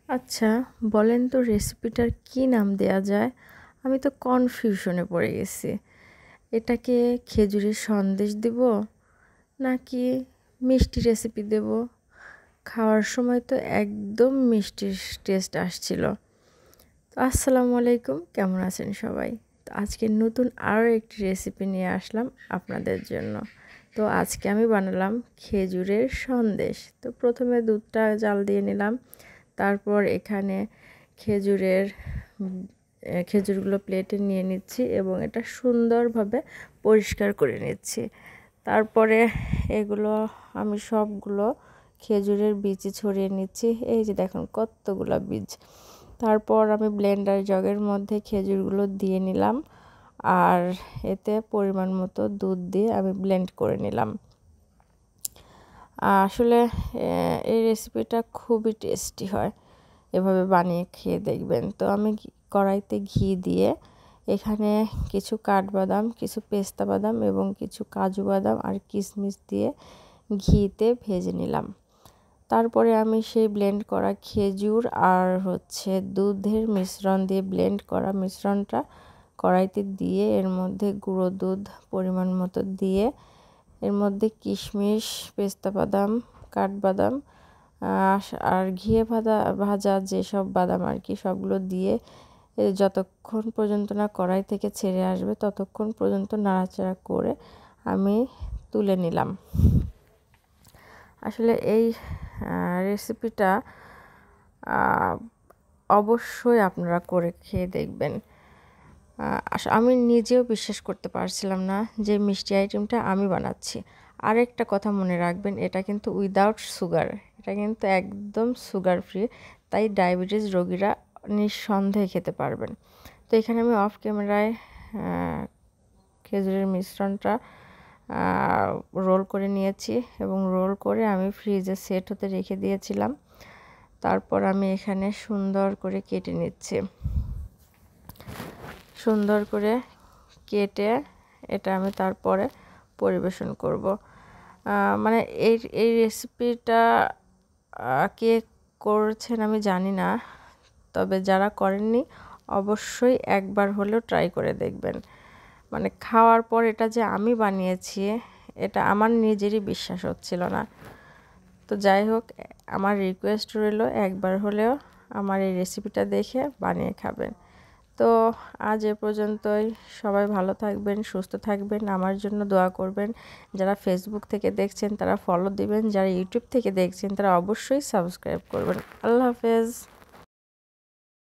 আচ্ছা, বলেন তো রেসিপিটার কি নাম দেয়া যায়? আমি তো কনফিউশনে পড়ে গেছি। এটাকে খেজুরের সন্দেশ দিব নাকি মিষ্টি রেসিপি দেব? খাওয়ার সময় তো একদম মিষ্টির টেস্ট আসছিল। তো আসসালামু আলাইকুম, কেমন আছেন সবাই? তো আজকে নতুন আরও একটি রেসিপি নিয়ে আসলাম আপনাদের জন্য। তো আজকে আমি বানালাম খেজুরের সন্দেশ। তো প্রথমে দুধটা জাল দিয়ে নিলাম। তারপর এখানে খেজুরের খেজুরগুলো প্লেটে নিয়ে নিচ্ছি এবং এটা সুন্দরভাবে পরিষ্কার করে নিচ্ছি। তারপরে এগুলো আমি সবগুলো খেজুরের বীজ ছড়িয়ে নিচ্ছি। এই যে দেখুন কতগুলো বীজ। তারপর আমি ব্লেন্ডার জগের মধ্যে খেজুরগুলো দিয়ে নিলাম আর এতে পরিমাণ মতো দুধ দিয়ে আমি ব্লেন্ড করে নিলাম। আসলে এই রেসিপিটা খুবই টেস্টি হয়, এভাবে বানিয়ে খেয়ে দেখবেন। তো আমি কড়াইতে ঘি দিয়ে এখানে কিছু কাঠবাদাম, কিছু পেস্তা বাদাম এবং কিছু কাজু বাদাম আর কিশমিশ দিয়ে ঘিতে ভেজে নিলাম। তারপরে আমি সেই ব্লেন্ড করা খেজুর আর দুধের মিশ্রণ দিয়ে ব্লেন্ড করা মিশ্রণটা কড়াইতে দিয়ে এর মধ্যে গুঁড়ো দুধ পরিমাণ মতো দিয়ে এর মধ্যে কিশমিশ, পেস্তা বাদাম, কাঠবাদাম আর ঘিয়ে ভাজা যেসব বাদাম আর কি সবগুলো দিয়ে যতক্ষণ পর্যন্ত না কড়াই থেকে ছেড়ে আসবে ততক্ষণ পর্যন্ত নাড়াচাড়া করে আমি তুলে নিলাম। আসলে এই রেসিপিটা অবশ্যই আপনারা করে খেয়ে দেখবেন। আমি নিজেও বিশ্বাস করতে পারছিলাম না যে মিষ্টি আইটেমটা আমি বানাচ্ছি। আরেকটা কথা মনে রাখবেন, এটা কিন্তু উইদাউট সুগার, এটা কিন্তু একদম সুগার ফ্রি, তাই ডায়াবেটিস রোগীরা নিঃসন্দেহে খেতে পারবেন। তো এখানে আমি অফ ক্যামেরায় খেজুরের মিশ্রণটা রোল করে নিয়েছি এবং রোল করে আমি ফ্রিজে সেট হতে রেখে দিয়েছিলাম। তারপর আমি এখানে সুন্দর করে কেটে নিচ্ছি। সুন্দর করে কেটে এটা আমি তারপরে পরিবেশন করব। মানে এই রেসিপিটা কে করছেন আমি জানি না, তবে যারা করেননি অবশ্যই একবার হলেও ট্রাই করে দেখবেন। মানে খাওয়ার পর এটা যে আমি বানিয়েছি এটা আমার নিজেরই বিশ্বাস হচ্ছিল না। তো যাই হোক, আমার রিকোয়েস্ট রইল একবার হলেও আমার এই রেসিপিটা দেখে বানিয়ে খাবেন। তো আজ এ পর্যন্তই। সবাই ভালো থাকবেন, সুস্থ থাকবেন, আমার জন্য দোয়া করবেন। যারা ফেসবুক থেকে দেখছেন তারা ফলো দিবেন, যারা ইউটিউব থেকে দেখছেন তারা অবশ্যই সাবস্ক্রাইব করবেন। আল্লাহ হাফেজ।